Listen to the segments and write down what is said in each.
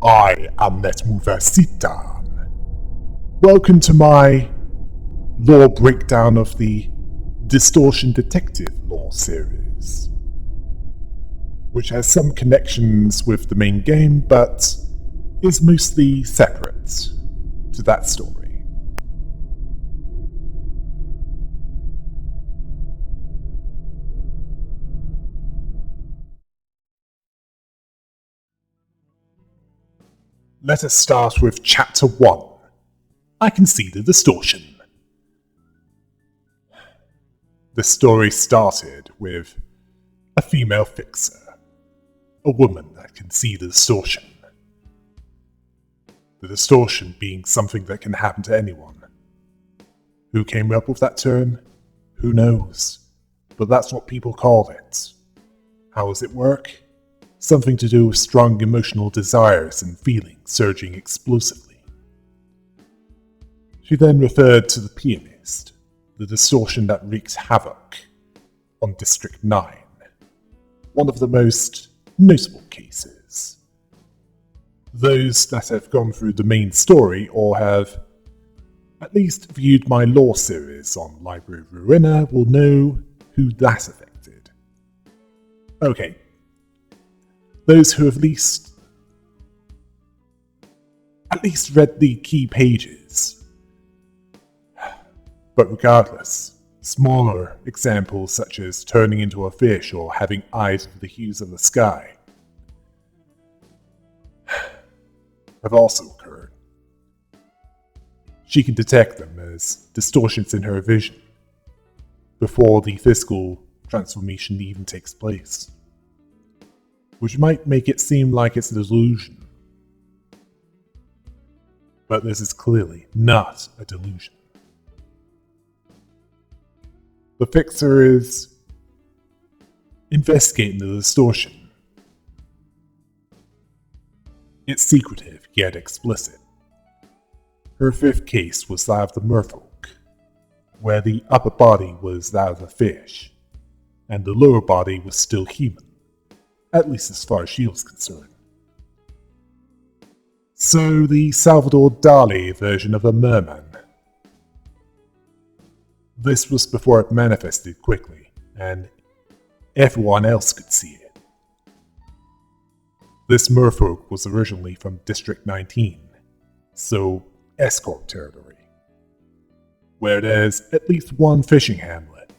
I am Netmover Sitan. Welcome to my lore breakdown of the Distortion Detective lore series, which has some connections with the main game, but is mostly separate to that story. Let us start with Chapter 1. I can see the distortion. The story started with a female fixer, a woman that can see the distortion. The distortion being something that can happen to anyone. Who came up with that term? Who knows? But that's what people call it. How does it work? Something to do with strong emotional desires and feelings surging explosively. She then referred to the pianist, the distortion that wreaks havoc on District 9, one of the most notable cases. Those that have gone through the main story or have at least viewed my lore series on Library of Ruina will know who that affected. Okay. Those who have at least read the key pages. But regardless, smaller examples such as turning into a fish or having eyes of the hues of the sky have also occurred. She can detect them as distortions in her vision before the physical transformation even takes place, which might make it seem like it's a delusion. But this is clearly not a delusion. The fixer is investigating the distortion. It's secretive yet explicit. Her fifth case was that of the merfolk, where the upper body was that of a fish, and the lower body was still human, at least as far as she was concerned. So the Salvador Dali version of a merman. This was before it manifested quickly, and everyone else could see it. This merfolk was originally from District 19, so Escort territory, where there's at least one fishing hamlet.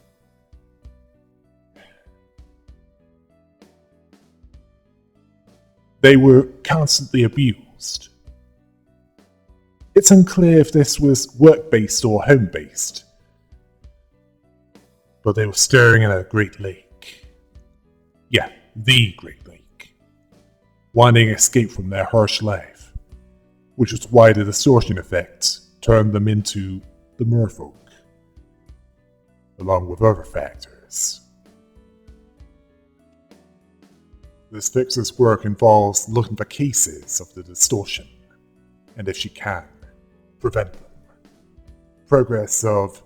They were constantly abused. It's unclear if this was work-based or home-based, but they were staring at a great lake. Yeah, the Great Lake. Wanting escape from their harsh life, which is why the distortion effect turned them into the merfolk, along with other factors. This fixer's work involves looking for cases of the distortion, and if she can, prevent them. Progress of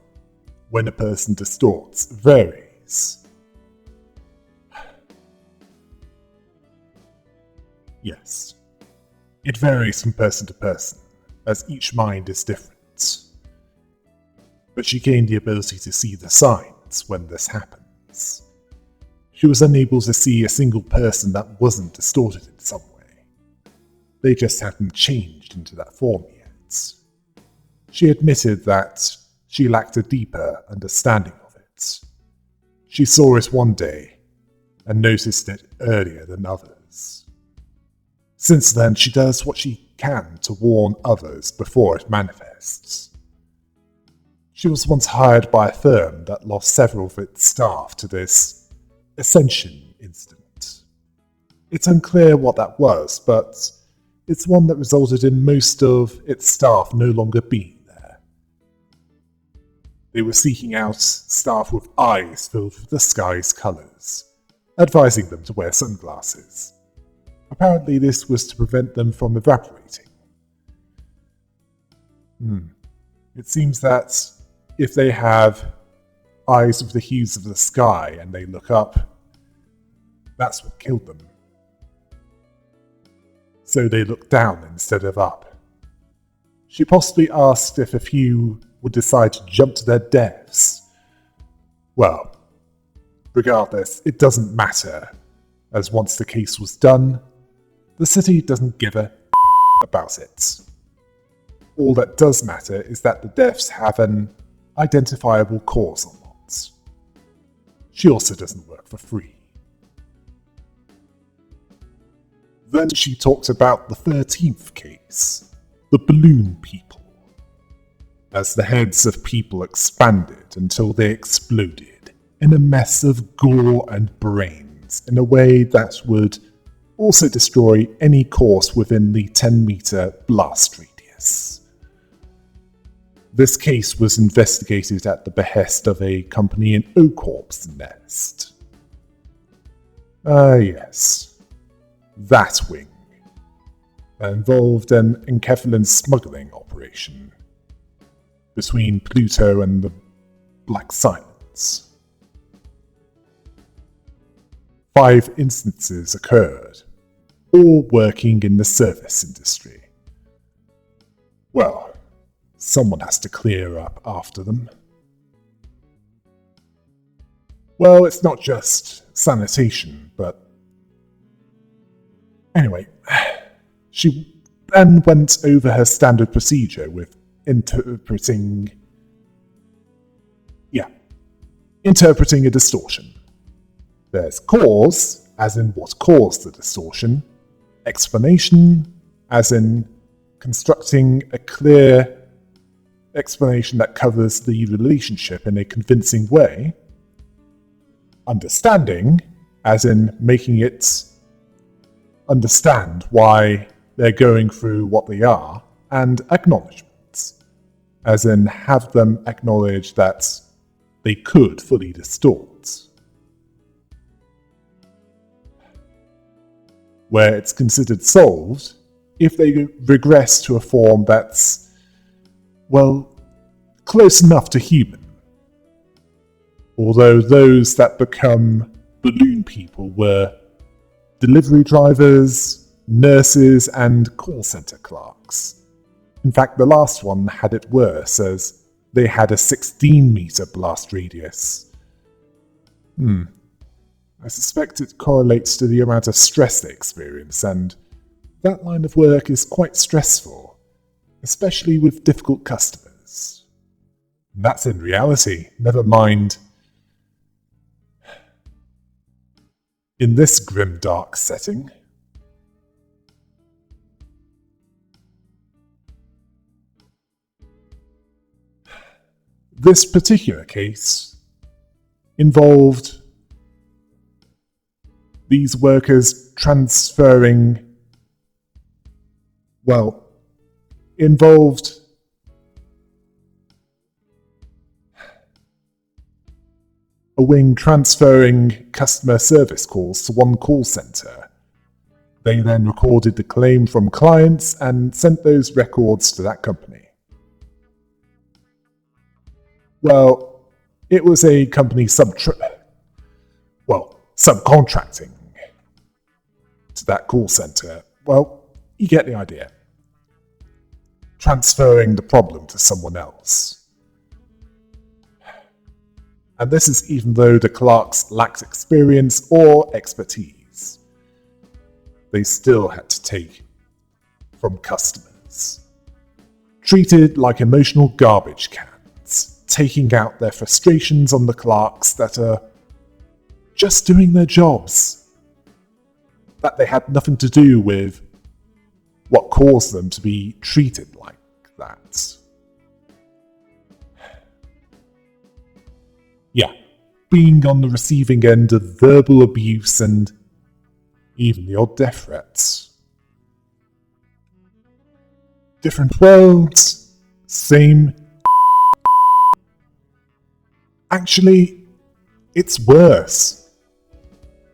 when a person distorts varies. Yes, it varies from person to person, as each mind is different. But she gained the ability to see the signs when this happens. She was unable to see a single person that wasn't distorted in some way. They just hadn't changed into that form yet. She admitted that she lacked a deeper understanding of it. She saw it one day and noticed it earlier than others. Since then, she does what she can to warn others before it manifests. She was once hired by a firm that lost several of its staff to this Ascension incident. It's unclear what that was, but it's one that resulted in most of its staff no longer being there. They were seeking out staff with eyes filled with the sky's colours, advising them to wear sunglasses. Apparently this was to prevent them from evaporating. It seems that if they have eyes with the hues of the sky and they look up, that's what killed them. so they looked down instead of up. She possibly asked if a few would decide to jump to their deaths. Well, regardless, it doesn't matter, as once the case was done, the city doesn't give a about it. All that does matter is that the deaths have an identifiable cause or not. She also doesn't work for free. Then she talked about the 13th case, the balloon people, as the heads of people expanded until they exploded in a mess of gore and brains in a way that would also destroy any course within the 10-meter blast radius. This case was investigated at the behest of a company in Ocorp's Nest. Yes, that wing. That involved an encephalin smuggling operation between Pluto and the Black Silence. 5 instances occurred, all working in the service industry. Well, someone has to clear up after them. Well, it's not just sanitation, but anyway, she then went over her standard procedure with interpreting a distortion. There's cause, as in what caused the distortion, explanation, as in constructing a clear explanation that covers the relationship in a convincing way, understanding, as in making it understand why they're going through what they are, and acknowledgement, as in have them acknowledge that they could fully distort. Where it's considered solved if they regress to a form that's, well, close enough to human. Although those that become balloon people were delivery drivers, nurses, and call center clerks. In fact, the last one had it worse, as they had a 16-meter blast radius. I suspect it correlates to the amount of stress they experience, and that line of work is quite stressful, especially with difficult customers. And that's in reality, never mind in this grim dark setting. This particular case involved these workers involved a wing transferring customer service calls to one call center. They then recorded the claim from clients and sent those records to that company. Well, it was a company subcontracting to that call center. Well, you get the idea. Transferring the problem to someone else. And this is even though the clerks lacked experience or expertise. They still had to take from customers. Treated like emotional garbage cans, taking out their frustrations on the clerks that are just doing their jobs. That they had nothing to do with what caused them to be treated like that. Yeah, being on the receiving end of verbal abuse and even the odd death threats. Different worlds, same. Actually, it's worse,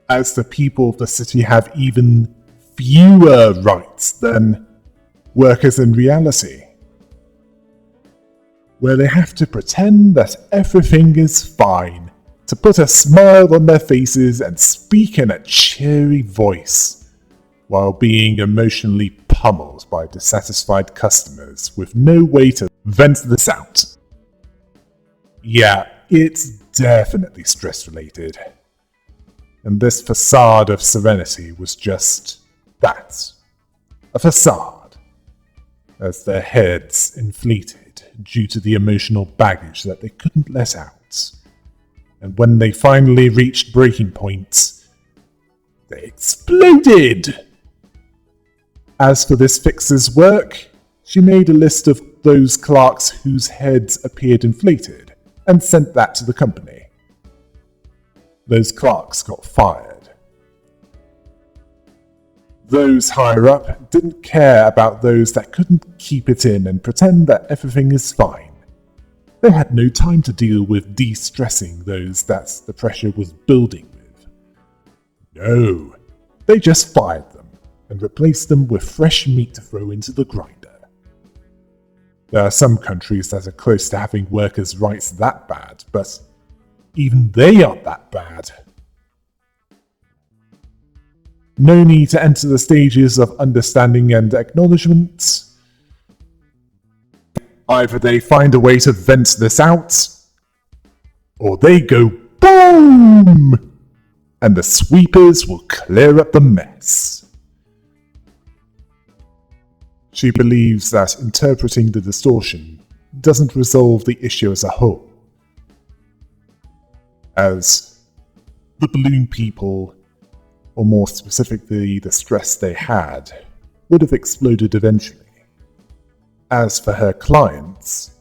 as the people of the city have even fewer rights than workers in reality, where they have to pretend that everything is fine, to put a smile on their faces and speak in a cheery voice, while being emotionally pummeled by dissatisfied customers with no way to vent this out. Yeah, it's definitely stress-related. And this facade of serenity was just that, a facade, as their heads inflated due to the emotional baggage that they couldn't let out. And when they finally reached breaking point, they exploded! As for this fixer's work, she made a list of those clerks whose heads appeared inflated and sent that to the company. Those clerks got fired. Those higher up didn't care about those that couldn't keep it in and pretend that everything is fine. They had no time to deal with de-stressing those that the pressure was building with. No, they just fired them and replaced them with fresh meat to throw into the grinder. There are some countries that are close to having workers' rights that bad, but even they aren't that bad. No need to enter the stages of understanding and acknowledgement. Either they find a way to vent this out, or they go BOOM! And the sweepers will clear up the mess. She believes that interpreting the distortion doesn't resolve the issue as a whole, as the balloon people, or more specifically the stress they had, would have exploded eventually. As for her clients,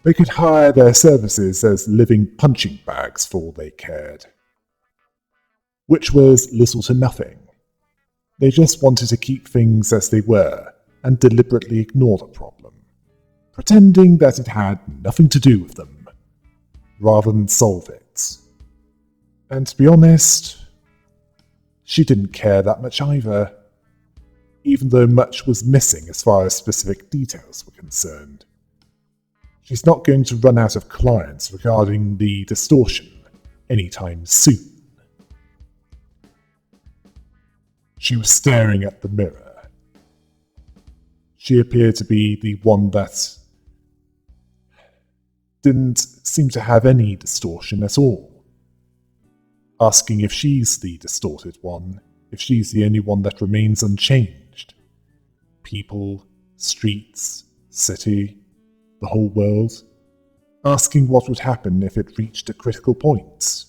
they could hire their services as living punching bags for all they cared, which was little to nothing. They just wanted to keep things as they were and deliberately ignore the problem, pretending that it had nothing to do with them, rather than solve it. And to be honest, she didn't care that much either, even though much was missing as far as specific details were concerned. She's not going to run out of clients regarding the distortion anytime soon. She was staring at the mirror. She appeared to be the one that didn't seem to have any distortion at all, asking if she's the distorted one, if she's the only one that remains unchanged. People, streets, city, the whole world, asking what would happen if it reached a critical point.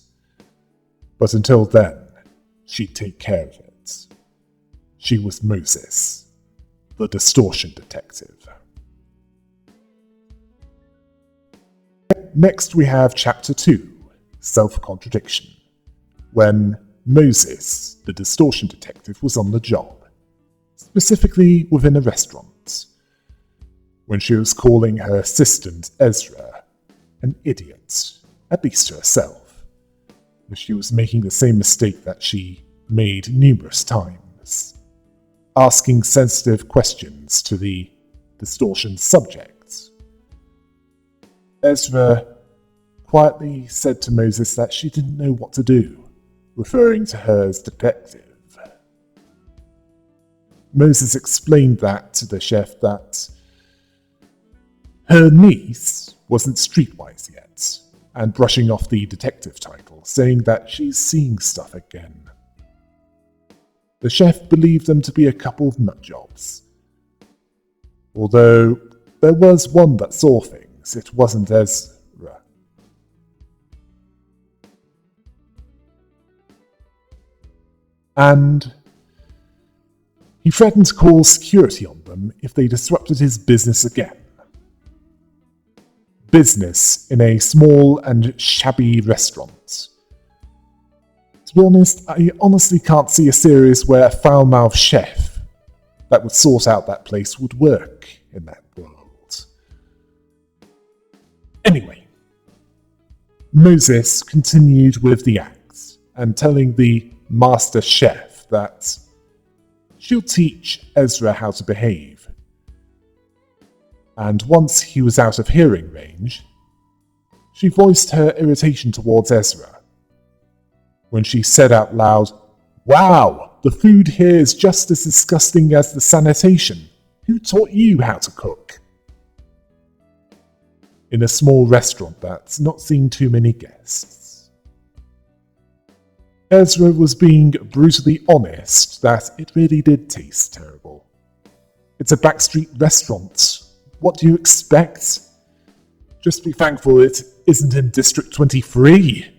But until then, she'd take care of it. She was Moses, the distortion detective. Next we have Chapter 2, Self-Contradiction, when Moses, the distortion detective, was on the job, specifically within a restaurant, when she was calling her assistant Ezra an idiot, at least to herself, as she was making the same mistake that she made numerous times, asking sensitive questions to the distortion subjects. Ezra quietly said to Moses that she didn't know what to do, referring to her as detective. Moses explained that to the chef that her niece wasn't streetwise yet, and brushing off the detective title, saying that she's seeing stuff again. The chef believed them to be a couple of nutjobs. Although there was one that saw things, it wasn't Ezra. And he threatened to call security on them if they disrupted his business again. Business in a small and shabby restaurant. To be honest, I honestly can't see a series where a foul-mouthed chef that would sort out that place would work in that world. Anyway, Moses continued with the act and telling the master chef that she'll teach Ezra how to behave. And once he was out of hearing range, she voiced her irritation towards Ezra when she said out loud, "Wow, the food here is just as disgusting as the sanitation. Who taught you how to cook? In a small restaurant that's not seen too many guests, Ezra was being brutally honest that it really did taste terrible. It's a backstreet restaurant. What do you expect? Just be thankful it isn't in District 23.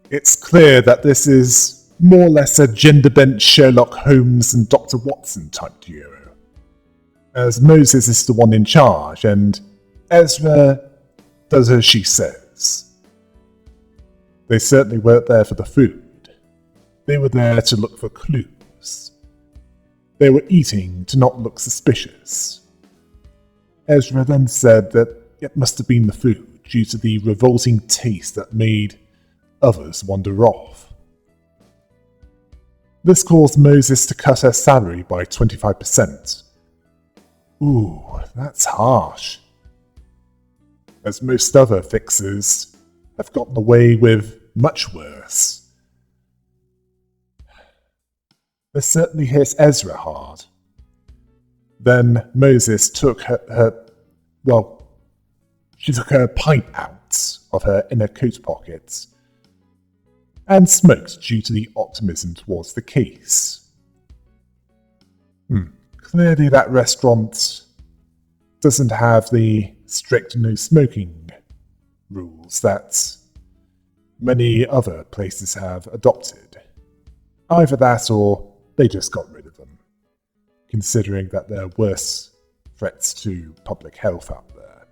It's clear that this is more or less a gender-bent Sherlock Holmes and Dr. Watson type duo, as Moses is the one in charge and Ezra does as she says. They certainly weren't there for the food. They were there to look for clues. They were eating to not look suspicious. Ezra then said that it must have been the food due to the revolting taste that made others wander off. This caused Moses to cut her salary by 25%. Ooh, that's harsh. As most other fixers have gotten away with much worse. This certainly hit Ezra hard. Then Moses took she took her pipe out of her inner coat pocket and smoked due to the optimism towards the case. Clearly that restaurant doesn't have the strict no smoking rules that many other places have adopted. Either that or they just got rid of them, considering that there are worse threats to public health out there.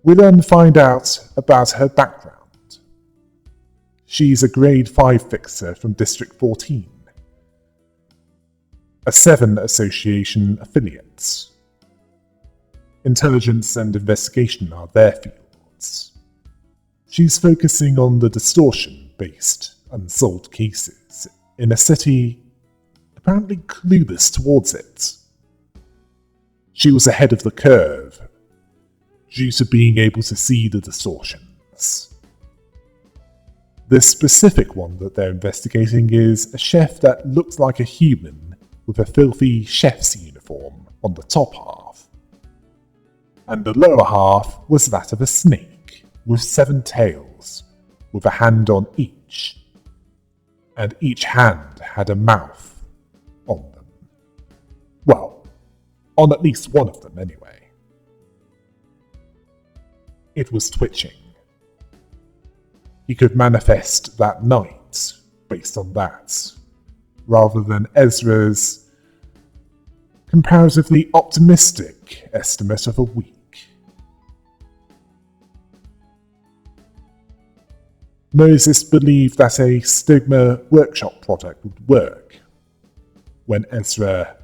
We then find out about her background. She's a grade 5 fixer from District 14, a 7 association affiliate. Intelligence and investigation are their fields. She's focusing on the distortion-based unsolved cases in a city apparently clueless towards it. She was ahead of the curve due to being able to see the distortions. The specific one that they're investigating is a chef that looks like a human with a filthy chef's uniform on the top half, and the lower half was that of a snake with 7 tails, with a hand on each, and each hand had a mouth on them. Well, on at least one of them anyway. It was twitching. He could manifest that night based on that, rather than Ezra's comparatively optimistic estimate of a week. Moses believed that a Stigma workshop product would work when Ezra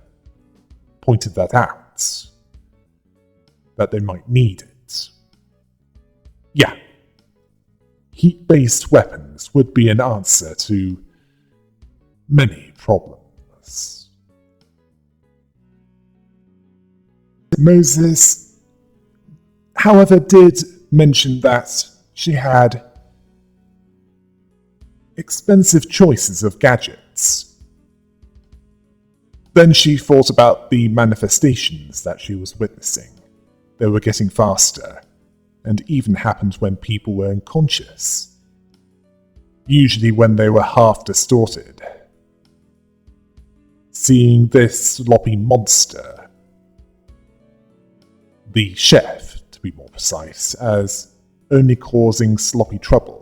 pointed that out, that they might need it. Yeah, heat-based weapons would be an answer to many problems. Moses, however, did mention that she had expensive choices of gadgets. Then she thought about the manifestations that she was witnessing. They were getting faster, and even happened when people were unconscious, usually when they were half distorted. Seeing this sloppy monster, the chef, to be more precise, as only causing sloppy trouble.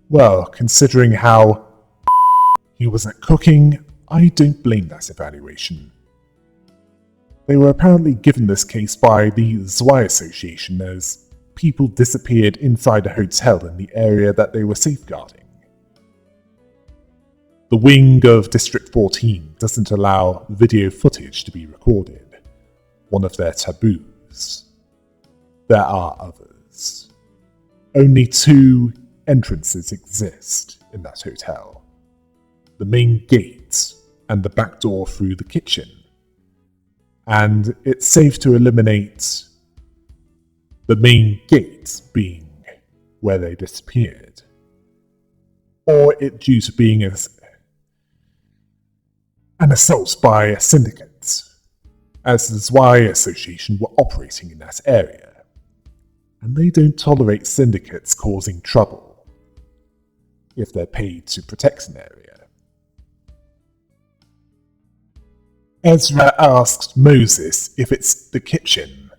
Well, considering how he was at cooking, I don't blame that evaluation. They were apparently given this case by the Zwei Association as people disappeared inside a hotel in the area that they were safeguarding. The wing of District 14 doesn't allow video footage to be recorded, one of their taboos. There are others. Only 2 entrances exist in that hotel. The main gate and the back door through the kitchen. And it's safe to eliminate the main gate being where they disappeared. it due to being an assault by a syndicate, as the Zwei Association were operating in that area, and they don't tolerate syndicates causing trouble if they're paid to protect an area. Ezra asked Moses if it's the kitchen.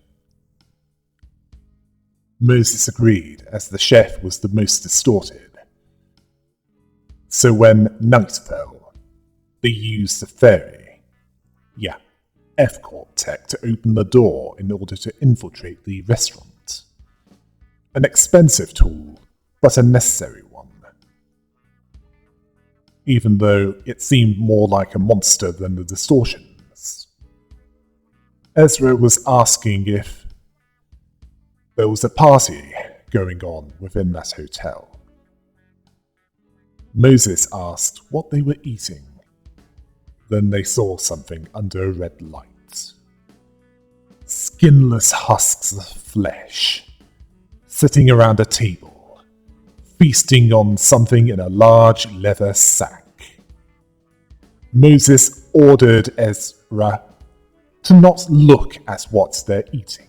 Moses agreed, as the chef was the most distorted. So when night fell, they used the ferry, F-Corp tech, to open the door in order to infiltrate the restaurant. An expensive tool, but a necessary one. Even though it seemed more like a monster than the distortions. Ezra was asking if there was a party going on within that hotel. Moses asked what they were eating. Then they saw something under a red light. Skinless husks of flesh, sitting around a table, feasting on something in a large leather sack. Moses ordered Ezra to not look at what they're eating.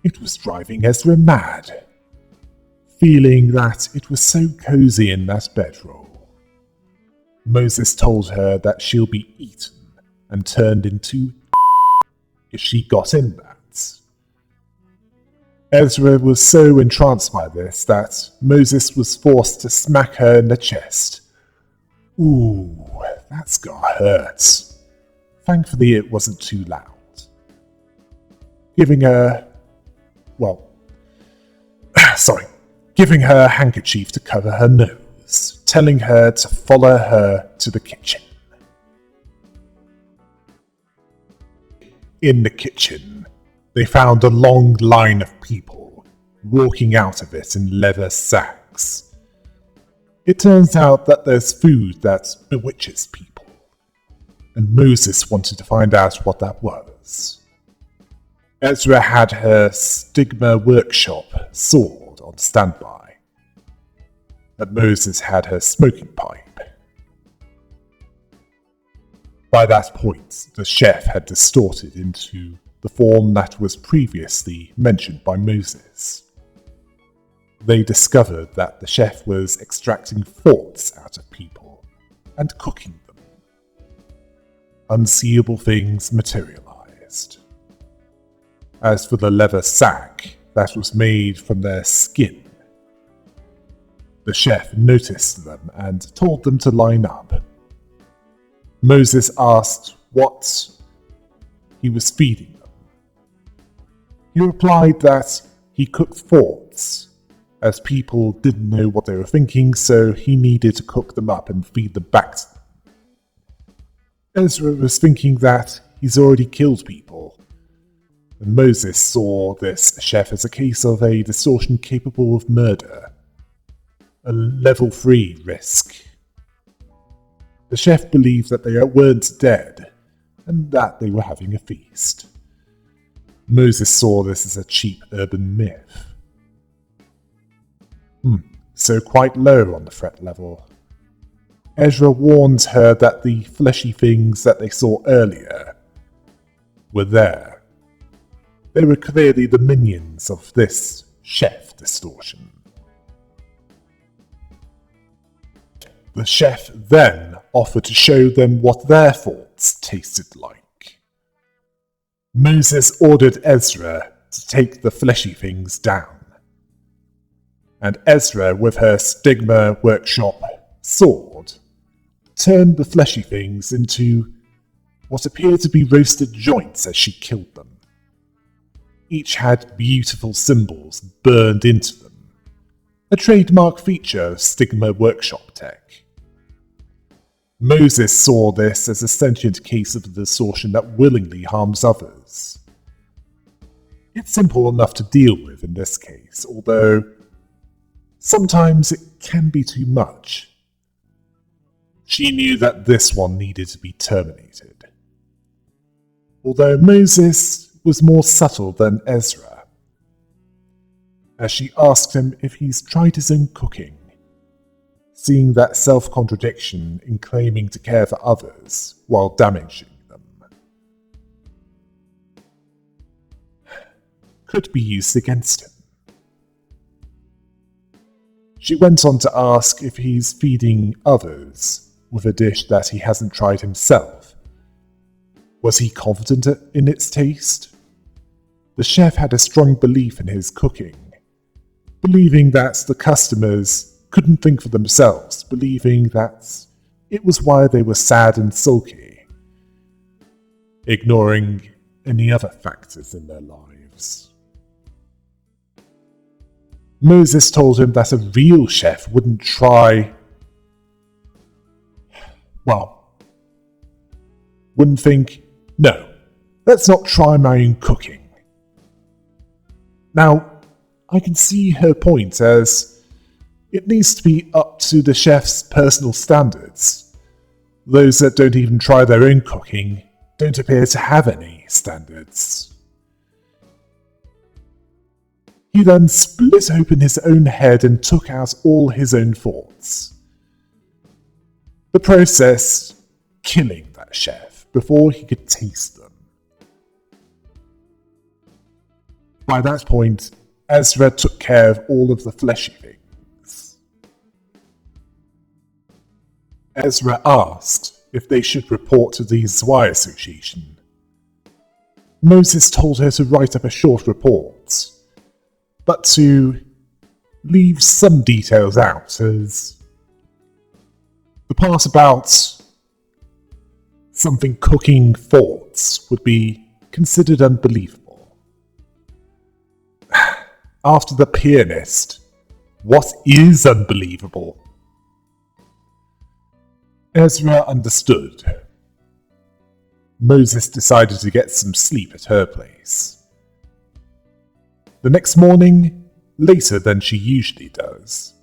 It was driving Ezra mad, feeling that it was so cozy in that bedroll. Moses told her that she'll be eaten and turned into if she got in that. Ezra was so entranced by this that Moses was forced to smack her in the chest. Ooh, that's gotta hurt. Thankfully, it wasn't too loud. Giving her a handkerchief to cover her nose, telling her to follow her to the kitchen. In the kitchen, they found a long line of people walking out of it in leather sacks. It turns out that there's food that bewitches people, and Moses wanted to find out what that was. Ezra had her Stigma Workshop sword on standby, and Moses had her smoking pipe. By that point, the chef had distorted into the form that was previously mentioned by Moses. They discovered that the chef was extracting thoughts out of people and cooking them. Unseeable things materialized. As for the leather sack that was made from their skin, the chef noticed them and told them to line up. Moses asked what he was feeding them. He replied that he cooked thoughts, as people didn't know what they were thinking, so he needed to cook them up and feed them back to them. Ezra was thinking that he's already killed people, and Moses saw this chef as a case of a distortion capable of murder, a level 3 risk. The chef believed that they weren't dead, and that they were having a feast. Moses saw this as a cheap urban myth. So quite low on the threat level. Ezra warned her that the fleshy things that they saw earlier were there. They were clearly the minions of this chef distortion. The chef then offered to show them what their thoughts tasted like. Moses ordered Ezra to take the fleshy things down. And Ezra, with her Stigma Workshop sword, turned the fleshy things into what appeared to be roasted joints as she killed them. Each had beautiful symbols burned into them, a trademark feature of Stigma Workshop tech. Moses saw this as a sentient case of a distortion that willingly harms others. It's simple enough to deal with in this case, although sometimes it can be too much. She knew that this one needed to be terminated. Although Moses was more subtle than Ezra, as she asked him if he's tried his own cooking, seeing that self-contradiction in claiming to care for others while damaging them could be used against him. She went on to ask if he's feeding others with a dish that he hasn't tried himself. Was he confident in its taste? The chef had a strong belief in his cooking, believing that the customers couldn't think for themselves, believing that it was why they were sad and sulky, ignoring any other factors in their lives. Moses told him that a real chef wouldn't wouldn't think, no, let's not try my own cooking. Now, I can see her point, as it needs to be up to the chef's personal standards. Those that don't even try their own cooking don't appear to have any standards. He then split open his own head and took out all his own thoughts. The process killing that chef before he could taste them. By that point, Ezra took care of all of the fleshy things. Ezra asked if they should report to the Zwei Association. Moses told her to write up a short report, but to leave some details out, as the part about something cooking thoughts would be considered unbelievable. After the pianist, what is unbelievable? Ezra understood. Moses decided to get some sleep at her place. The next morning, later than she usually does,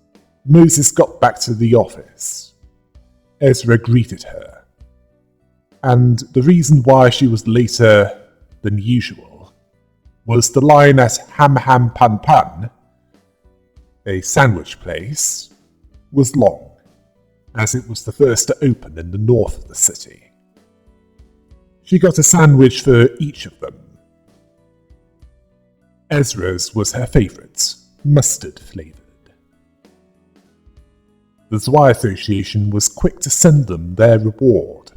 Moses got back to the office. Ezra greeted her, and the reason why she was later than usual was the line at Ham Ham Pan Pan, a sandwich place, was long, as it was the first to open in the north of the city. She got a sandwich for each of them. Ezra's was her favourite, mustard-flavoured. The Zwei Association was quick to send them their reward,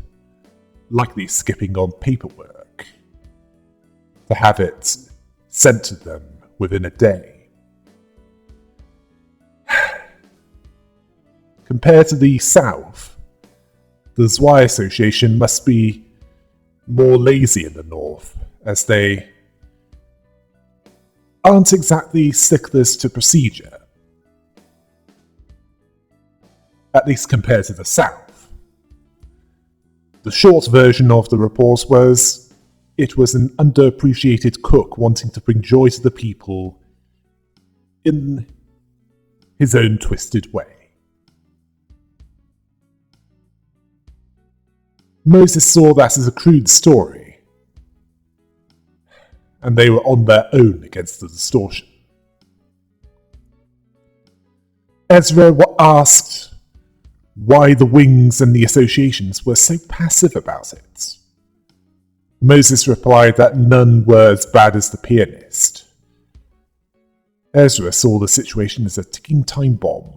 likely skipping on paperwork, to have it sent to them within a day. Compared to the South, the Zwei Association must be more lazy in the North, as they aren't exactly sticklers to procedure, at least compared to the South. The short version of the report was, it was an underappreciated cook wanting to bring joy to the people in his own twisted way. Moses saw that as a crude story, and they were on their own against the distortion. Ezra asked why the wings and the associations were so passive about it. Moses replied that none were as bad as the pianist. Ezra saw the situation as a ticking time bomb.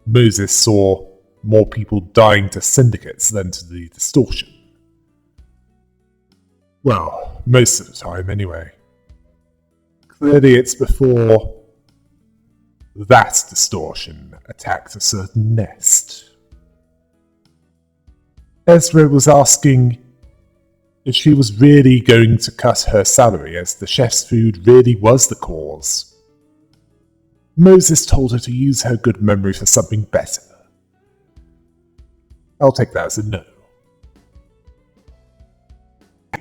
Moses saw more people dying to syndicates than to the distortion. Well, most of the time anyway. Clearly it's before that distortion attacked a certain nest. Ezra was asking if she was really going to cut her salary, as the chef's food really was the cause. Moses told her to use her good memory for something better. I'll take that as a no.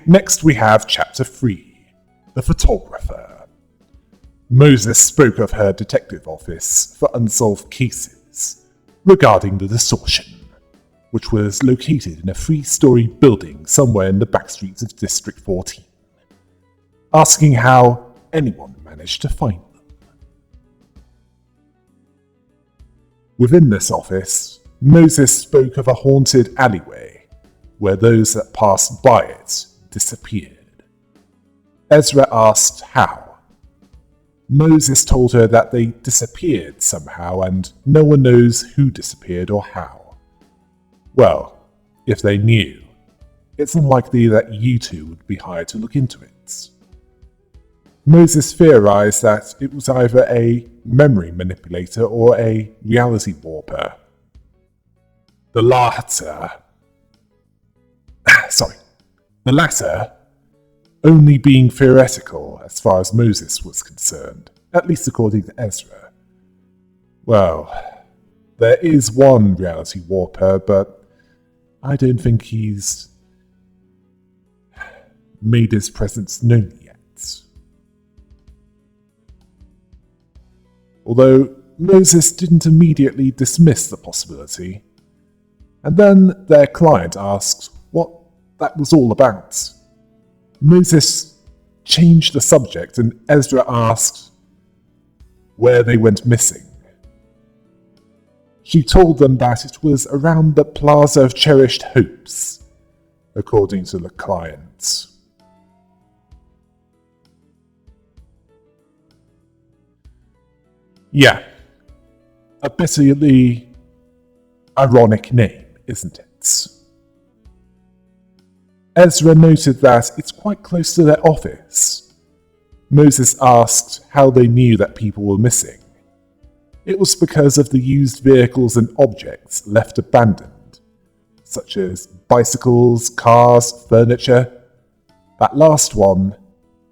Next we have Chapter 3, The Photographer. Moses spoke of her detective office for unsolved cases regarding the distortion, which was located in a 3-story building somewhere in the backstreets of District 14, asking how anyone managed to find them. Within this office, Moses spoke of a haunted alleyway where those that passed by it disappeared. Ezra asked how. Moses told her that they disappeared somehow and no one knows who disappeared or how. Well, if they knew, it's unlikely that you two would be hired to look into it. Moses theorized that it was either a memory manipulator or a reality warper. The latter only being theoretical as far as Moses was concerned, at least according to Ezra. Well, there is one reality warper, but I don't think he's made his presence known yet. Although Moses didn't immediately dismiss the possibility, and then their client asked what that was all about. Moses changed the subject and Ezra asked where they went missing. She told them that it was around the Plaza of Cherished Hopes, according to the client. Yeah, a bitterly ironic name, isn't it? Ezra noted that it's quite close to their office. Moses asked how they knew that people were missing. It was because of the used vehicles and objects left abandoned, such as bicycles, cars, furniture. That last one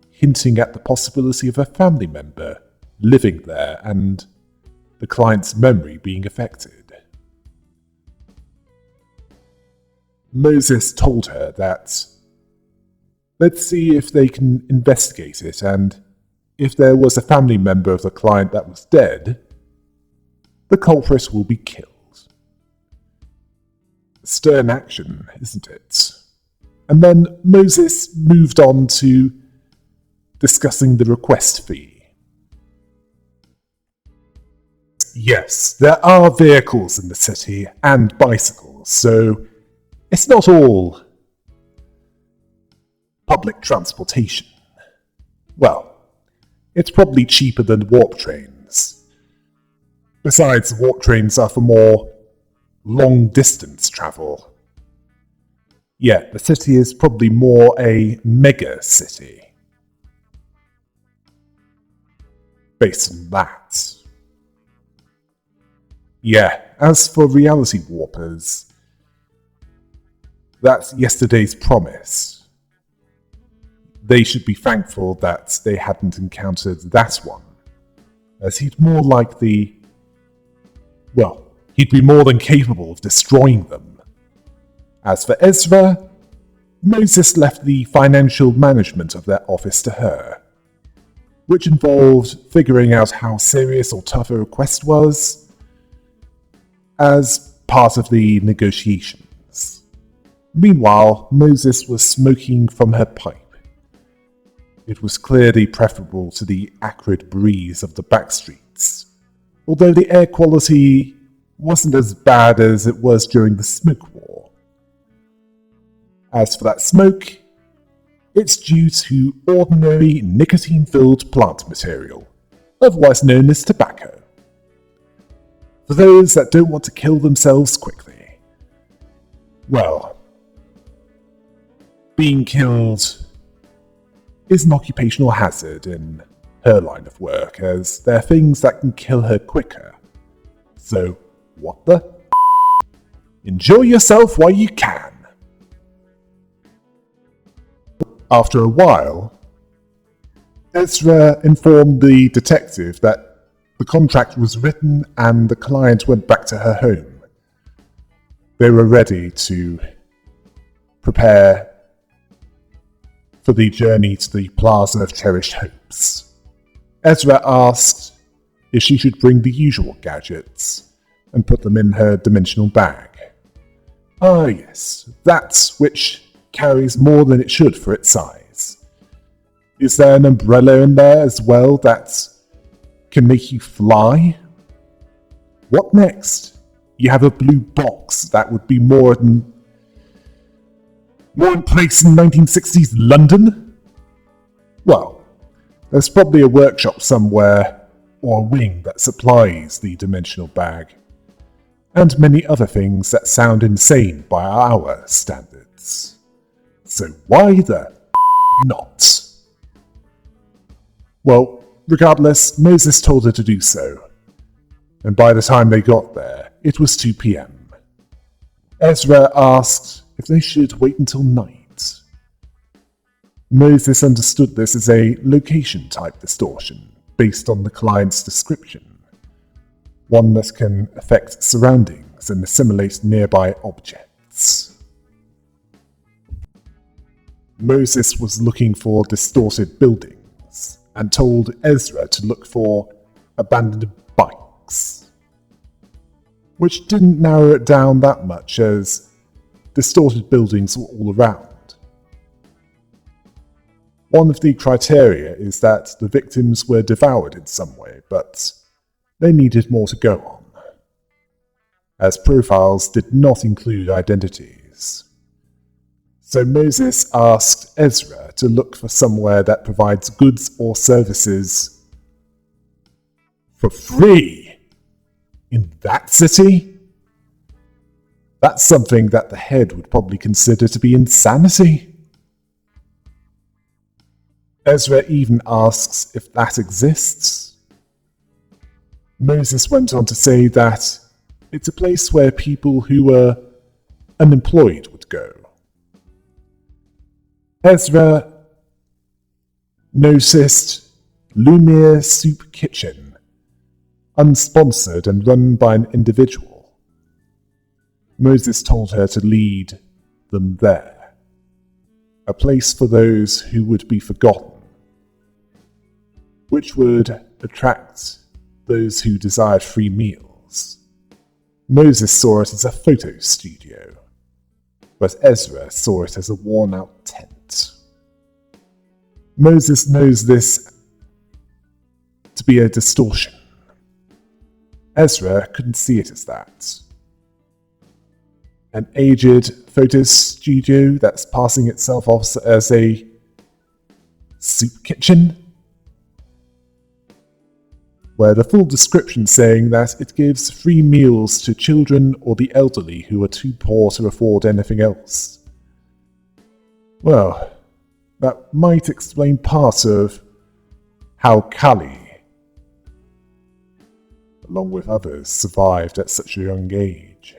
hinting at the possibility of a family member living there and the client's memory being affected. Moses told her that let's see if they can investigate it, and if there was a family member of the client that was dead, the culprit will be killed. Stern action, isn't it? And then Moses moved on to discussing the request fee. Yes, there are vehicles in the city and bicycles, so it's not all public transportation. Well, it's probably cheaper than warp trains. Besides, warp trains are for more long-distance travel. Yeah, the city is probably more a mega city. Based on that. Yeah, as for reality warpers, that's yesterday's promise. They should be thankful that they hadn't encountered that one, as he'd be more than capable of destroying them. As for Ezra, Moses left the financial management of their office to her, which involved figuring out how serious or tough a request was, as part of the negotiations. Meanwhile, Moses was smoking from her pipe. It was clearly preferable to the acrid breeze of the back streets, although the air quality wasn't as bad as it was during the smoke war. As for that smoke, it's due to ordinary nicotine-filled plant material, otherwise known as tobacco. For those that don't want to kill themselves quickly. Well, being killed is an occupational hazard in her line of work, as there are things that can kill her quicker. So, what the? Enjoy yourself while you can. After a while, Ezra informed the detective that the contract was written and the client went back to her home. They were ready to prepare for the journey to the Plaza of Cherished Hopes. Ezra asked if she should bring the usual gadgets and put them in her dimensional bag. Ah yes, that which carries more than it should for its size. Is there an umbrella in there as well that can make you fly? What next? You have a blue box that would be more in place in 1960s London? Well, there's probably a workshop somewhere, or a wing that supplies the dimensional bag, and many other things that sound insane by our standards. So why the not? Well, regardless, Moses told her to do so, and by the time they got there, it was 2 p.m. Ezra asked if they should wait until night. Moses understood this as a location-type distortion based on the client's description, one that can affect surroundings and assimilate nearby objects. Moses was looking for distorted buildings and told Ezra to look for abandoned bikes, which didn't narrow it down that much as distorted buildings were all around. One of the criteria is that the victims were devoured in some way, but they needed more to go on, as profiles did not include identities. So Moses asked Ezra to look for somewhere that provides goods or services for free in that city? That's something that the head would probably consider to be insanity. Ezra even asks if that exists. Moses went on to say that it's a place where people who were unemployed would go. Ezra noticed Lumiere Soup Kitchen, unsponsored and run by an individual. Moses told her to lead them there, a place for those who would be forgotten, which would attract those who desired free meals. Moses saw it as a photo studio, but Ezra saw it as a worn-out tent. Moses knows this to be a distortion. Ezra couldn't see it as that. An aged photo studio that's passing itself off as a soup kitchen, where the full description saying that it gives free meals to children or the elderly who are too poor to afford anything else. Well, that might explain part of how Kali, along with others, survived at such a young age.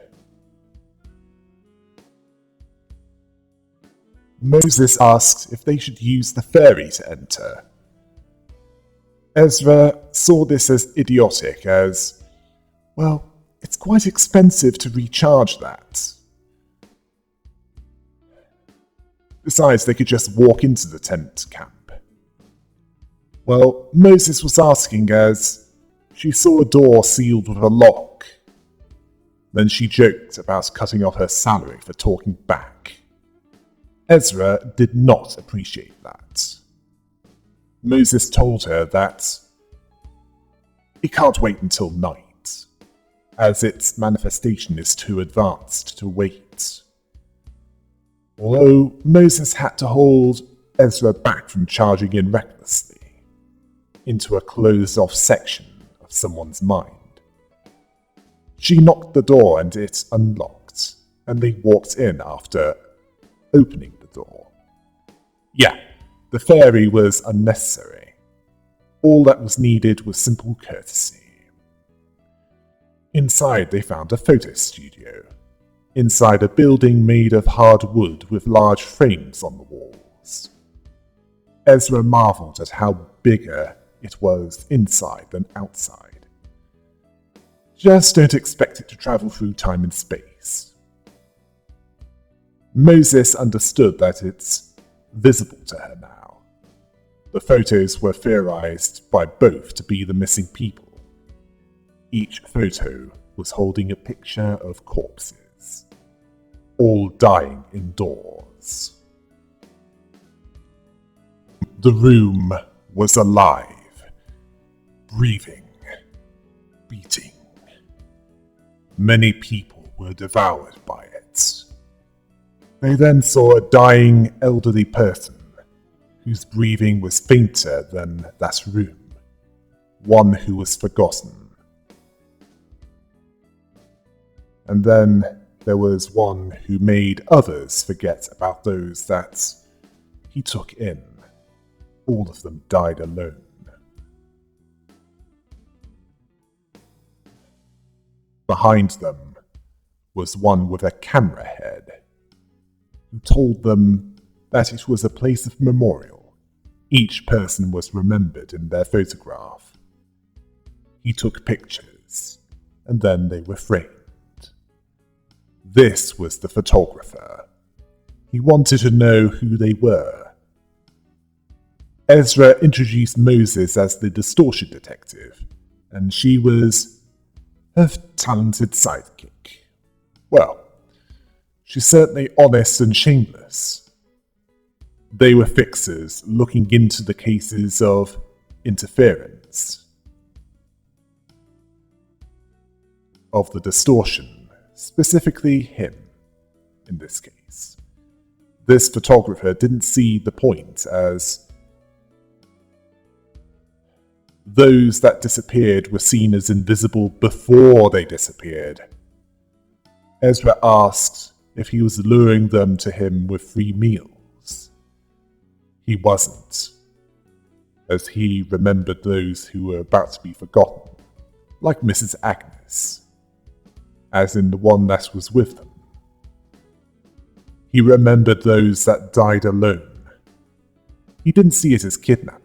Moses asked if they should use the ferry to enter. Ezra saw this as idiotic, as, well, it's quite expensive to recharge that. Besides, they could just walk into the tent camp. Well, Moses was asking as she saw a door sealed with a lock. Then she joked about cutting off her salary for talking back. Ezra did not appreciate that. Moses told her that it can't wait until night, as its manifestation is too advanced to wait. Although Moses had to hold Ezra back from charging in recklessly into a closed-off section of someone's mind. She knocked the door and it unlocked, and they walked in after opening the door. Yeah, the ferry was unnecessary. All that was needed was simple courtesy. Inside they found a photo studio, inside a building made of hard wood with large frames on the walls. Ezra marveled at how bigger it was inside than outside. Just don't expect it to travel through time and space. Moses understood that it's visible to her now. The photos were theorized by both to be the missing people. Each photo was holding a picture of corpses, all dying indoors. The room was alive, breathing, beating. Many people were devoured by it. They then saw a dying elderly person whose breathing was fainter than that room, one who was forgotten. And then there was one who made others forget about those that he took in. All of them died alone. Behind them was one with a camera head, who told them that it was a place of memorial. Each person was remembered in their photograph. He took pictures, and then they were framed. This was the photographer. He wanted to know who they were. Ezra introduced Moses as the distortion detective, and she was her talented sidekick. Well, she's certainly honest and shameless. They were fixers looking into the cases of interference, of the distortion, specifically him, in this case. This photographer didn't see the point, as those that disappeared were seen as invisible before they disappeared. Ezra asked if he was luring them to him with free meals. He wasn't, as he remembered those who were about to be forgotten, like Mrs. Agnes, as in the one that was with them. He remembered those that died alone. He didn't see it as kidnapping.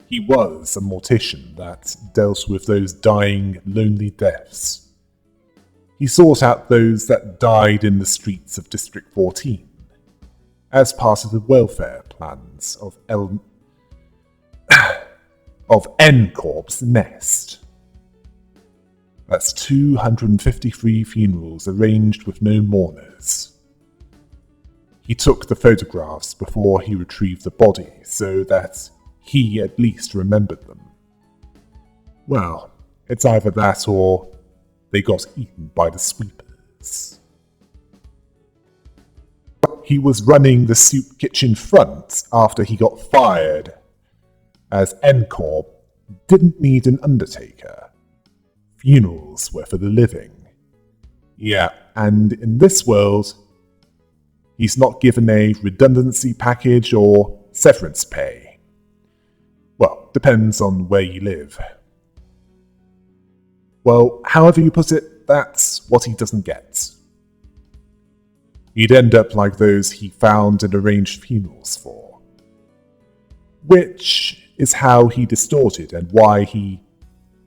He was a mortician that dealt with those dying, lonely deaths. He sought out those that died in the streets of District 14, as part of the welfare plans of N Corp's Nest. That's 253 funerals arranged with no mourners. He took the photographs before he retrieved the body, so that he at least remembered them. Well, it's either that or they got eaten by the sweepers. He was running the soup kitchen front after he got fired, as NCorp didn't need an undertaker. Funerals were for the living. Yeah, and in this world, he's not given a redundancy package or severance pay. Well, depends on where you live. Well, however you put it, that's what he doesn't get. He'd end up like those he found and arranged funerals for. Which is how he distorted and why he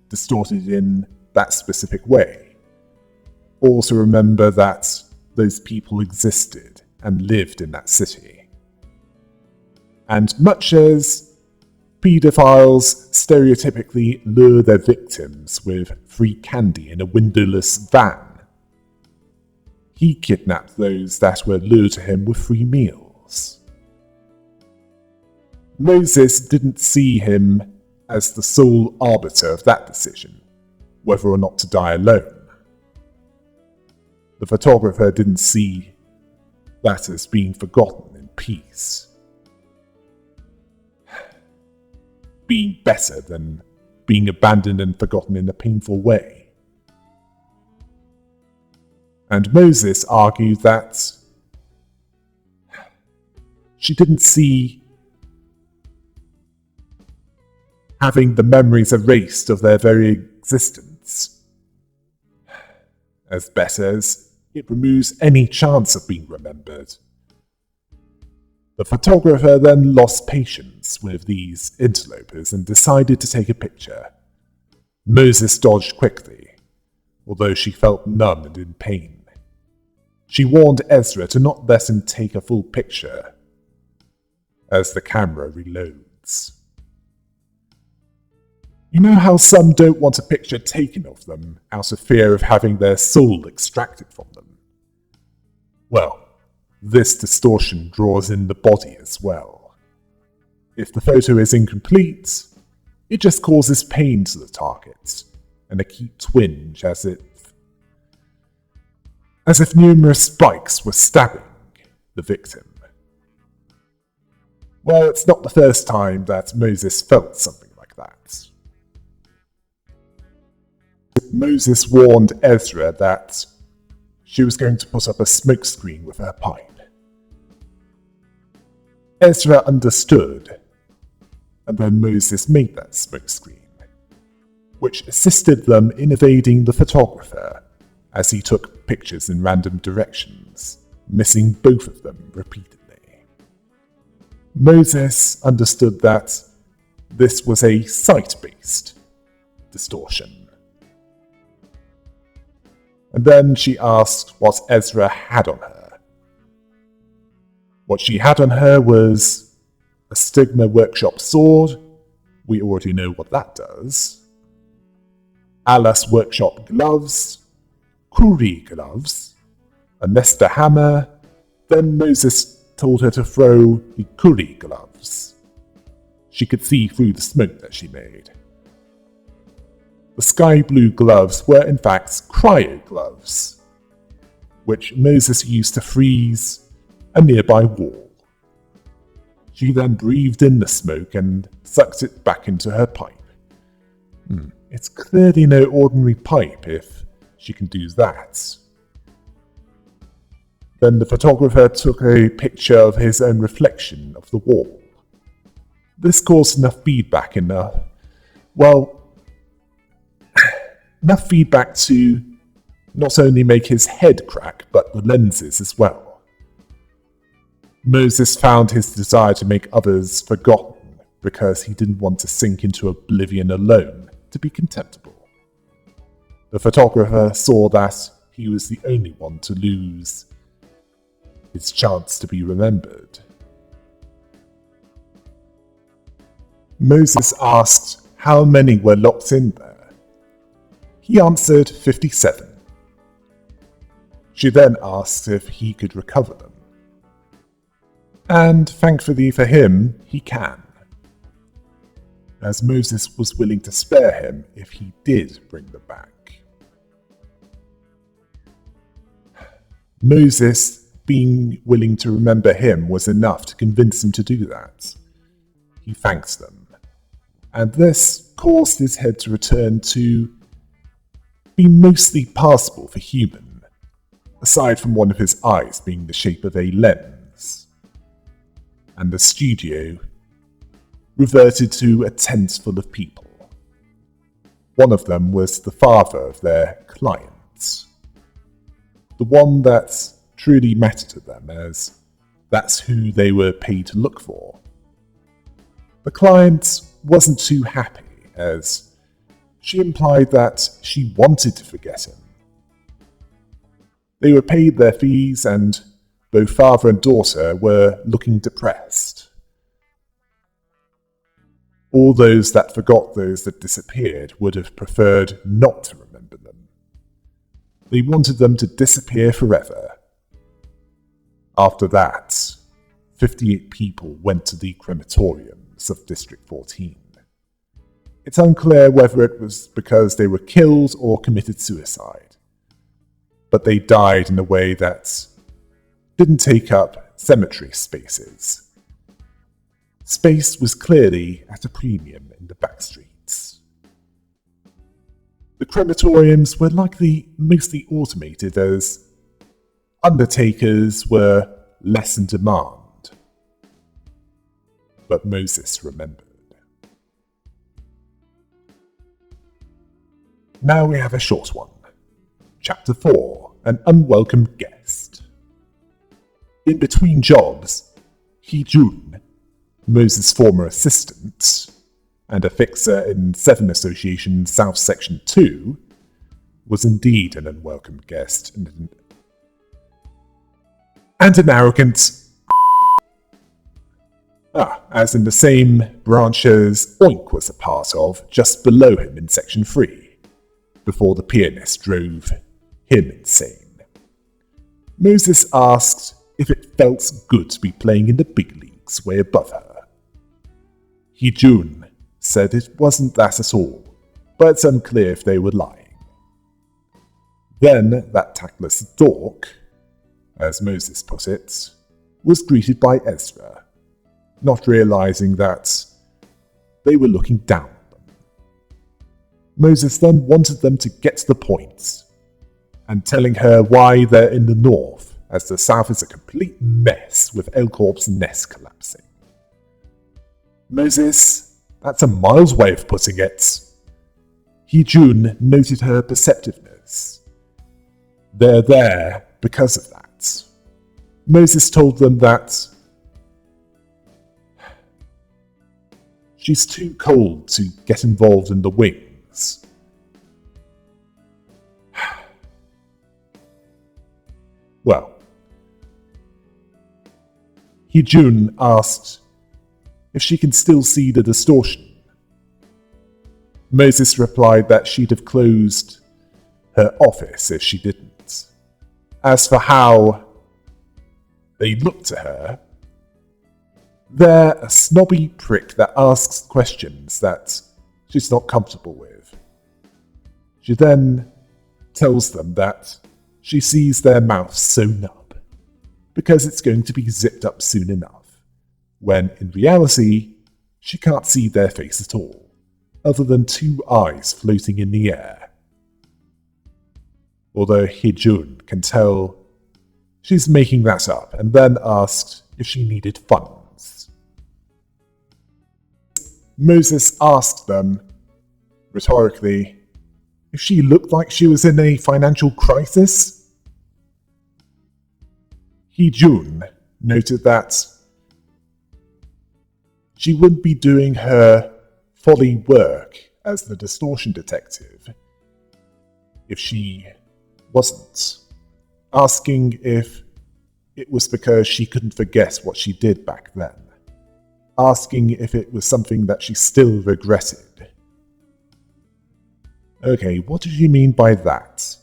distorted in that specific way. Also remember that those people existed and lived in that city. And much as pedophiles stereotypically lure their victims with free candy in a windowless van, he kidnapped those that were lured to him with free meals. Moses didn't see him as the sole arbiter of that decision, whether or not to die alone. The photographer didn't see that as being forgotten in peace. Being better than being abandoned and forgotten in a painful way. And Moses argued that she didn't see having the memories erased of their very existence as better, as it removes any chance of being remembered. The photographer then lost patience with these interlopers and decided to take a picture. Moses dodged quickly, although she felt numb and in pain. She warned Ezra to not let him take a full picture as the camera reloads. You know how some don't want a picture taken of them out of fear of having their soul extracted from them? Well, this distortion draws in the body as well. If the photo is incomplete, it just causes pain to the target, and a acute twinge as it as if numerous spikes were stabbing the victim. Well, it's not the first time that Moses felt something like that. Moses warned Ezra that she was going to put up a smokescreen with her pipe. Ezra understood, and then Moses made that smokescreen, which assisted them in evading the photographer as he took pictures in random directions, missing both of them repeatedly. Moses understood that this was a sight-based distortion. And then she asked what Ezra had on her. What she had on her was a Stigma Workshop sword. We already know what that does. Alas Workshop gloves, Kuri gloves, a Nesta hammer. Then Moses told her to throw the Kuri gloves. She could see through the smoke that she made. The sky blue gloves were in fact cryo gloves, which Moses used to freeze a nearby wall. She then breathed in the smoke and sucked it back into her pipe. It's clearly no ordinary pipe if she can do that. Then the photographer took a picture of his own reflection of the wall. This caused enough feedback enough feedback to not only make his head crack, but the lenses as well. Moses found his desire to make others forgotten because he didn't want to sink into oblivion alone to be contemptible. The photographer saw that he was the only one to lose his chance to be remembered. Moses asked how many were locked in there. He answered 57. She then asked if he could recover them. And thankfully for him, he can, as Moses was willing to spare him if he did bring them back. Moses being willing to remember him was enough to convince him to do that. He thanked them, and this caused his head to return to be mostly passable for human, aside from one of his eyes being the shape of a lens, and the studio reverted to a tent full of people. One of them was the father of their client, the one that truly mattered to them, as that's who they were paid to look for. The client wasn't too happy, as she implied that she wanted to forget him. They were paid their fees, and both father and daughter were looking depressed. All those that forgot those that disappeared would have preferred not to remember them. They wanted them to disappear forever. After that, 58 people went to the crematoriums of District 14. It's unclear whether it was because they were killed or committed suicide, but they died in a way that didn't take up cemetery spaces. Space was clearly at a premium in the back streets. The crematoriums were likely mostly automated, as undertakers were less in demand. But Moses remembered. Now we have a short one. Chapter 4, An Unwelcome Guest. In between jobs, Hee-jun, Moses' former assistant, and a fixer in 7 Association South Section 2, was indeed an unwelcome guest and an arrogant as in the same branch as Oink was a part of, just below him in Section 3, before the pianist drove him insane. Moses asked if it felt good to be playing in the big leagues way above her. Hee-jun said it wasn't that at all, but it's unclear if they were lying. Then that tactless dork, as Moses put it, was greeted by Ezra, not realizing that they were looking down on them. Moses then wanted them to get to the point, and telling her why they're in the north, as the south is a complete mess with Elcorp's nest collapsing. Moses, that's a mild way of putting it. Hee-Jun noted her perceptiveness. They're there because of that. Moses told them that she's too cold to get involved in the wings. Well, Hee-Jun asked if she can still see the distortion. Moses replied that she'd have closed her office if she didn't. As for how they look to her, they're a snobby prick that asks questions that she's not comfortable with. She then tells them that she sees their mouths sewn up because it's going to be zipped up soon enough, when in reality, she can't see their face at all, other than two eyes floating in the air. Although Hee-Jun can tell she's making that up, and then asked if she needed funds. Moses asked them, rhetorically, if she looked like she was in a financial crisis. Hee-Jun noted that she wouldn't be doing her folly work as the distortion detective if she wasn't, asking if it was because she couldn't forget what she did back then, asking if it was something that she still regretted. Okay, what did you mean by that?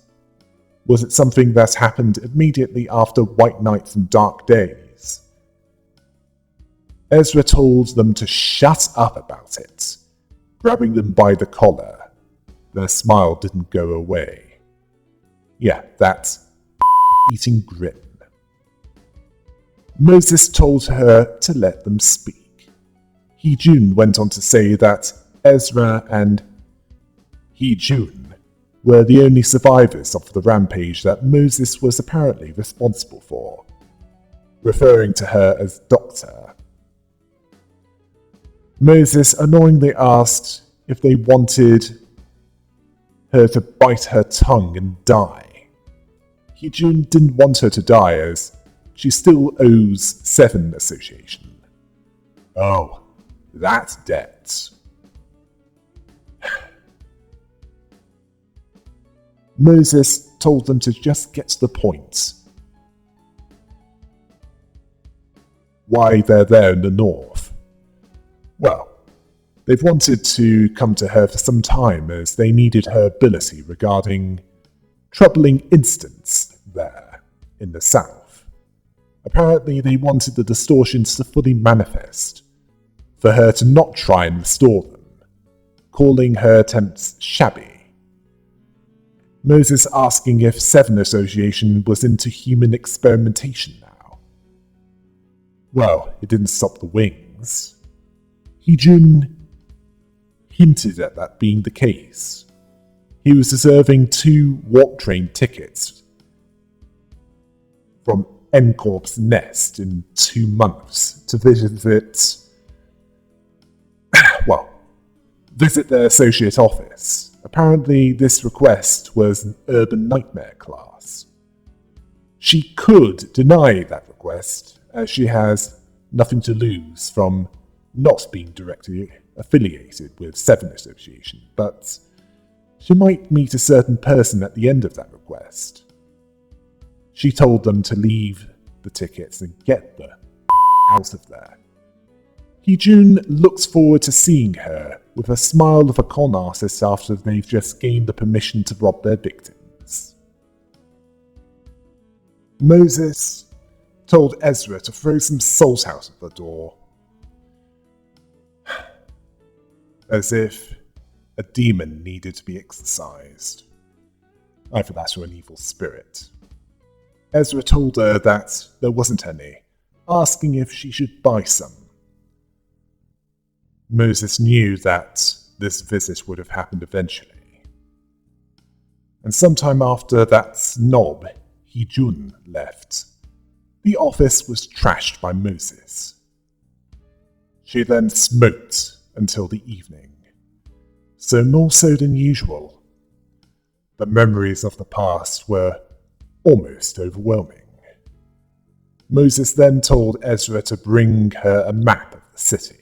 Was it something that happened immediately after White Nights and Dark Days? Ezra told them to shut up about it, grabbing them by the collar. Their smile didn't go away. Yeah, that eating grin. Moses told her to let them speak. Hee-Jun went on to say that Ezra and Hee-Jun were the only survivors of the rampage that Moses was apparently responsible for, referring to her as Doctor. Moses annoyingly asked if they wanted her to bite her tongue and die. Hee-Jun didn't want her to die as she still owes Seven Association. Oh, that debt. Moses told them to just get to the point. Why they're there in the north? Well, they've wanted to come to her for some time as they needed her ability regarding troubling incidents there in the south. Apparently they wanted the distortions to fully manifest, for her to not try and restore them, calling her attempts shabby. Moses asking if Seven Association was into human experimentation now. Well, it didn't stop the wings. Hee-Jun hinted at that being the case. He was reserving 2 warp train tickets from Elcorp's nest in 2 months to visit their associate office. Apparently, this request was an urban nightmare class. She could deny that request, as she has nothing to lose from not being directly affiliated with Seven Association, but she might meet a certain person at the end of that request. She told them to leave the tickets and get the out of there. Hee-Jun looks forward to seeing her with a smile of a con artist after they've just gained the permission to rob their victims. Moses told Ezra to throw some salt out of the door, as if a demon needed to be exorcised. either that or an evil spirit. Ezra told her that there wasn't any, asking if she should buy some. Moses knew that this visit would have happened eventually. And sometime after that snob, Hee-jun, left, the office was trashed by Moses. She then smoked until the evening, so more so than usual. The memories of the past were almost overwhelming. Moses then told Ezra to bring her a map of the city.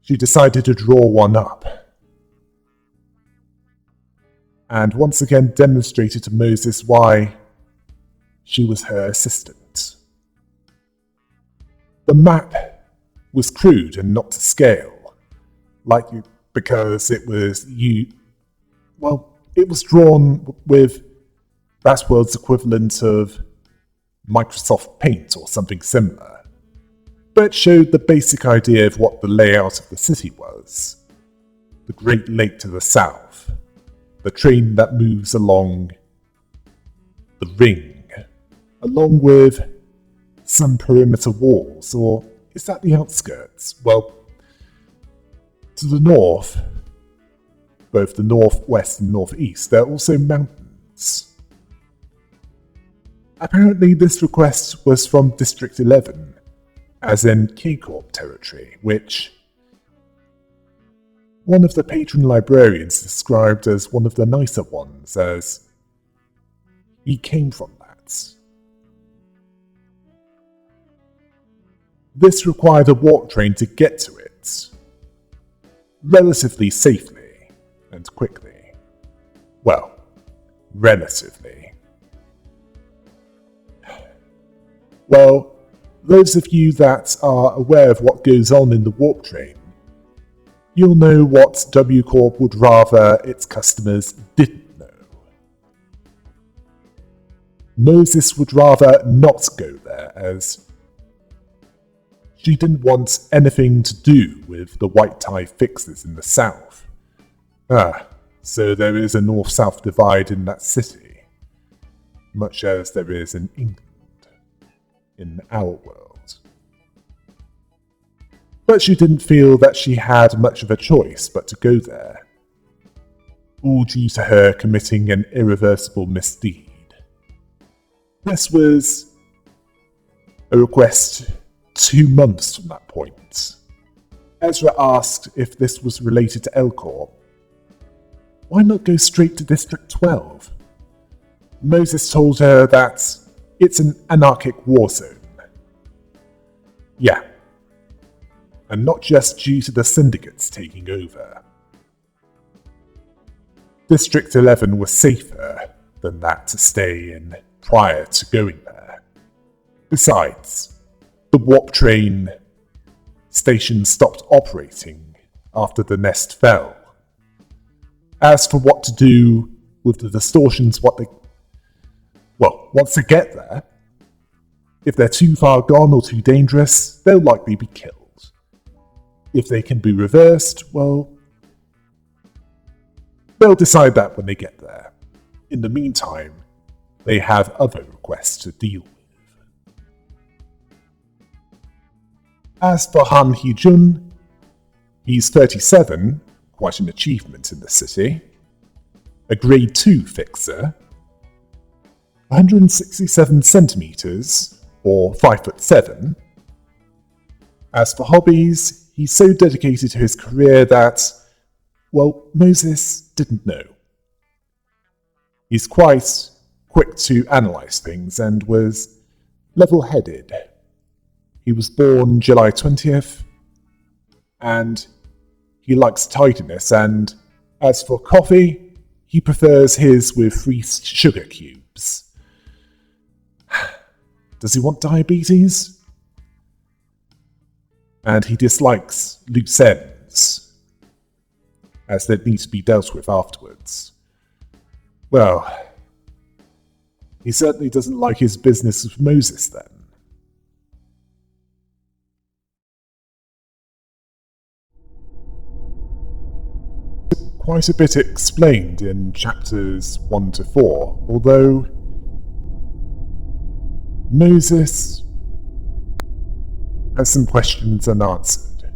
She decided to draw one up, and once again demonstrated to Moses why she was her assistant. The map was crude and not to scale, because it was drawn with that world's equivalent of Microsoft Paint or something similar, but showed the basic idea of what the layout of the city was. The Great Lake to the south, the train that moves along the ring, along with some perimeter walls, or is that the outskirts? Well, to the north, both the northwest and northeast, there are also mountains. Apparently this request was from District 11, as in K-Corp territory, which one of the patron librarians described as one of the nicer ones, as he came from that. This required a warp train to get to it, relatively safely and quickly. Well, relatively. Well, those of you that are aware of what goes on in the warp train, you'll know what W Corp would rather its customers didn't know. Moses would rather not go there, as she didn't want anything to do with the white tie fixes in the south. So there is a north-south divide in that city, much as there is in England, in our world. But she didn't feel that she had much of a choice but to go there, all due to her committing an irreversible misdeed. This was a request 2 months from that point. Ezra asked if this was related to L-Corp. Why not go straight to District 12? Moses told her that it's an anarchic war zone. Yeah. And not just due to the syndicates taking over. District 11 was safer than that to stay in prior to going there. Besides, the warp train station stopped operating after the nest fell. As for what to do with the distortions, once they get there, if they're too far gone or too dangerous, they'll likely be killed. If they can be reversed, well, they'll decide that when they get there. In the meantime, they have other requests to deal with. As for Han Hee-jun, he's 37, quite an achievement in the city, a grade 2 fixer, 167 centimeters, or 5'7". As for hobbies, he's so dedicated to his career that, Moses didn't know. He's quite quick to analyze things and was level-headed. He was born July 20th, and he likes tidiness, and as for coffee, he prefers his with 3 sugar cubes. Does he want diabetes? And he dislikes loose ends, as they need to be dealt with afterwards. Well, he certainly doesn't like his business with Moses then. quite a bit explained in chapters 1 to 4, although Moses has some questions unanswered.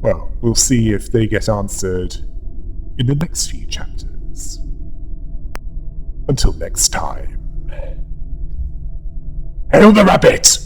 Well, we'll see if they get answered in the next few chapters. Until next time. Hail the rabbit!